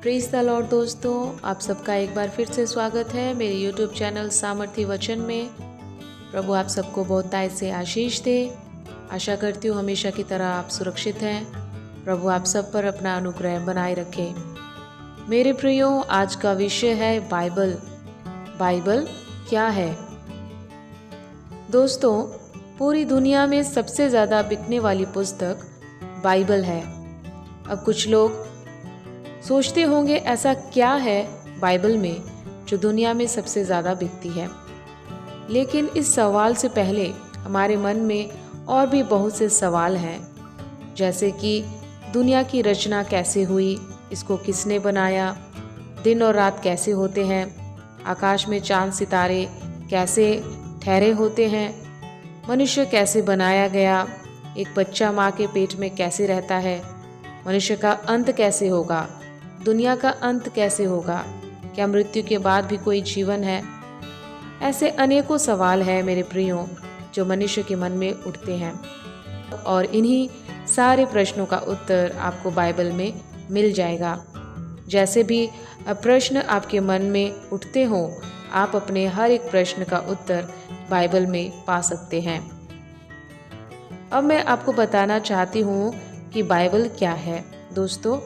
Praise the Lord दोस्तों, आप सबका एक बार फिर से स्वागत है मेरे यूट्यूब चैनल सामर्थ्य वचन में। प्रभु आप सबको बहुतायत से आशीष दे। आशा करती हूँ हमेशा की तरह आप सुरक्षित हैं। प्रभु आप सब पर अपना अनुग्रह बनाए रखे। मेरे प्रियो, आज का विषय है बाइबल। बाइबल क्या है? दोस्तों, पूरी दुनिया में सबसे ज़्यादा बिकने वाली पुस्तक बाइबल है। अब कुछ लोग सोचते होंगे ऐसा क्या है बाइबल में जो दुनिया में सबसे ज़्यादा बिकती है। लेकिन इस सवाल से पहले हमारे मन में और भी बहुत से सवाल हैं, जैसे कि दुनिया की रचना कैसे हुई, इसको किसने बनाया, दिन और रात कैसे होते हैं, आकाश में चांद सितारे कैसे ठहरे होते हैं, मनुष्य कैसे बनाया गया, एक बच्चा माँ के पेट में कैसे रहता है, मनुष्य का अंत कैसे होगा, दुनिया का अंत कैसे होगा, क्या मृत्यु के बाद भी कोई जीवन है। ऐसे अनेकों सवाल हैं मेरे प्रियो जो मनुष्य के मन में उठते हैं, और इन्हीं सारे प्रश्नों का उत्तर आपको बाइबल में मिल जाएगा। जैसे भी प्रश्न आपके मन में उठते हों, आप अपने हर एक प्रश्न का उत्तर बाइबल में पा सकते हैं। अब मैं आपको बताना चाहती हूँ कि बाइबल क्या है। दोस्तों,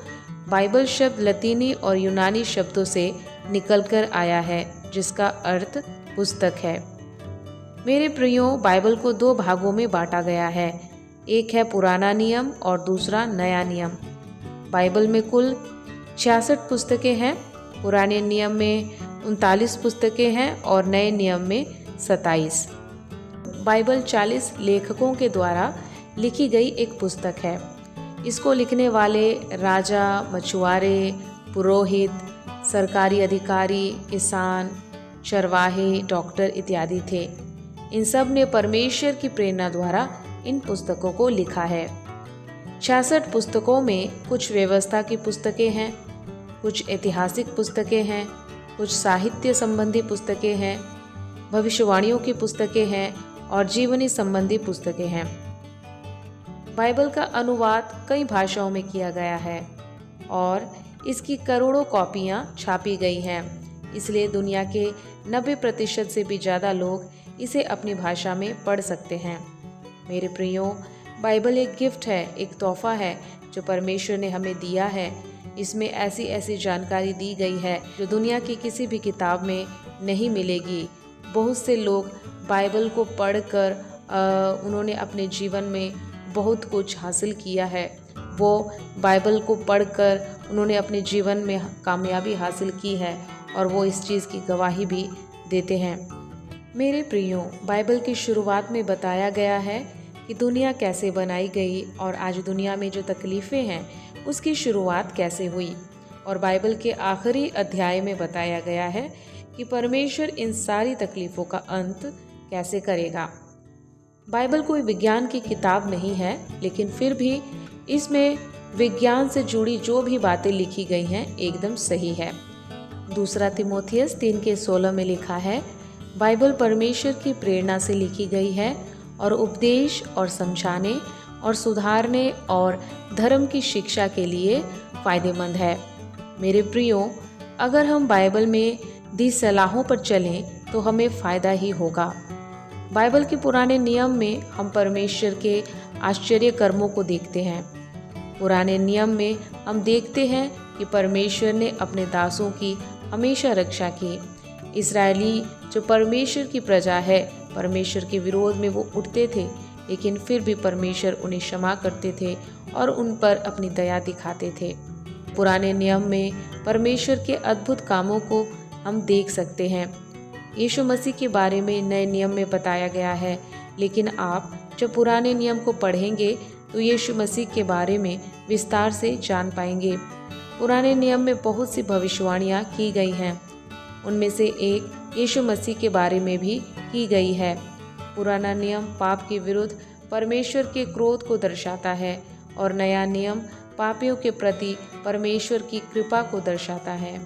बाइबल शब्द लतीनी और यूनानी शब्दों से निकलकर आया है, जिसका अर्थ पुस्तक है। मेरे प्रियो, बाइबल को दो भागों में बांटा गया है। एक है पुराना नियम और दूसरा नया नियम। बाइबल में कुल 66 पुस्तकें हैं। पुराने नियम में 39 पुस्तकें हैं और नए नियम में 27। बाइबल 40 लेखकों के द्वारा लिखी गई एक पुस्तक है। इसको लिखने वाले राजा, मछुआरे, पुरोहित, सरकारी अधिकारी, किसान, चरवाहे, डॉक्टर इत्यादि थे। इन सब ने परमेश्वर की प्रेरणा द्वारा इन पुस्तकों को लिखा है। 66 पुस्तकों में कुछ व्यवस्था की पुस्तकें हैं, कुछ ऐतिहासिक पुस्तकें हैं, कुछ साहित्य संबंधी पुस्तकें हैं, भविष्यवाणियों की पुस्तकें हैं और जीवनी संबंधी पुस्तकें हैं। बाइबल का अनुवाद कई भाषाओं में किया गया है और इसकी करोड़ों कॉपियां छापी गई हैं। इसलिए दुनिया के 90% से भी ज़्यादा लोग इसे अपनी भाषा में पढ़ सकते हैं। मेरे प्रियो, बाइबल एक गिफ्ट है, एक तोहफा है जो परमेश्वर ने हमें दिया है। इसमें ऐसी ऐसी जानकारी दी गई है जो दुनिया की किसी भी किताब में नहीं मिलेगी। बहुत से लोग बाइबल को पढ़कर उन्होंने अपने जीवन में बहुत कुछ हासिल किया है। वो बाइबल को पढ़कर उन्होंने अपने जीवन में कामयाबी हासिल की है और वो इस चीज़ की गवाही भी देते हैं। मेरे प्रियो, बाइबल की शुरुआत में बताया गया है कि दुनिया कैसे बनाई गई और आज दुनिया में जो तकलीफ़ें हैं उसकी शुरुआत कैसे हुई। और बाइबल के आखिरी अध्याय में बताया गया है कि परमेश्वर इन सारी तकलीफ़ों का अंत कैसे करेगा। बाइबल कोई विज्ञान की किताब नहीं है, लेकिन फिर भी इसमें विज्ञान से जुड़ी जो भी बातें लिखी गई हैं एकदम सही है। दूसरा तीमुथियुस 3:16 में लिखा है, बाइबल परमेश्वर की प्रेरणा से लिखी गई है और उपदेश और समझाने और सुधारने और धर्म की शिक्षा के लिए फ़ायदेमंद है। मेरे प्रियो, अगर हम बाइबल में दी सलाहों पर चलें तो हमें फ़ायदा ही होगा। बाइबल के पुराने नियम में हम परमेश्वर के आश्चर्य कर्मों को देखते हैं। पुराने नियम में हम देखते हैं कि परमेश्वर ने अपने दासों की हमेशा रक्षा की। इस्राएली जो परमेश्वर की प्रजा है, परमेश्वर के विरोध में वो उठते थे, लेकिन फिर भी परमेश्वर उन्हें क्षमा करते थे और उन पर अपनी दया दिखाते थे। पुराने नियम में परमेश्वर के अद्भुत कामों को हम देख सकते हैं। यीशु मसीह के बारे में नए नियम में बताया गया है, लेकिन आप जब पुराने नियम को पढ़ेंगे तो यीशु मसीह के बारे में विस्तार से जान पाएंगे। पुराने नियम में बहुत सी भविष्यवाणियाँ की गई हैं। उनमें से एक यीशु मसीह के बारे में भी की गई है। पुराना नियम पाप के विरुद्ध परमेश्वर के क्रोध को दर्शाता है और नया नियम पापियों के प्रति परमेश्वर की कृपा को दर्शाता है।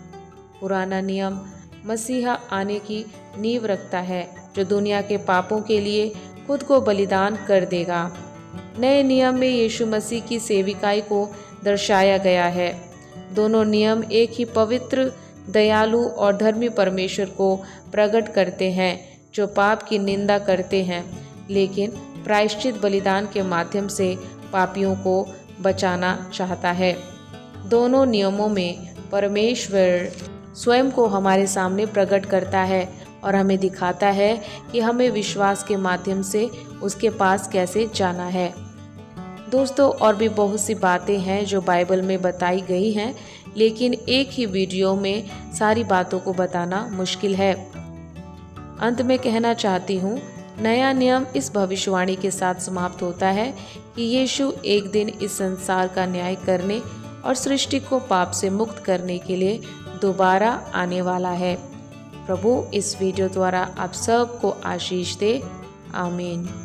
पुराना नियम मसीहा आने की नींव रखता है जो दुनिया के पापों के लिए खुद को बलिदान कर देगा। नए नियम में यीशु मसीह की सेविकाई को दर्शाया गया है। दोनों नियम एक ही पवित्र, दयालु और धर्मी परमेश्वर को प्रकट करते हैं जो पाप की निंदा करते हैं लेकिन प्रायश्चित बलिदान के माध्यम से पापियों को बचाना चाहता है। दोनों नियमों में परमेश्वर स्वयं को हमारे सामने प्रकट करता है और हमें दिखाता है कि हमें विश्वास के माध्यम से उसके पास कैसे जाना है। दोस्तों, और भी बहुत सी बातें हैं जो बाइबल में बताई गई हैं, लेकिन एक ही वीडियो में सारी बातों को बताना मुश्किल है। अंत में कहना चाहती हूँ, नया नियम इस भविष्यवाणी के साथ समाप्त होता है कि यीशु एक दिन इस संसार का न्याय करने और सृष्टि को पाप से मुक्त करने के लिए दोबारा आने वाला है। प्रभु इस वीडियो द्वारा आप सबको आशीष दे। आमीन।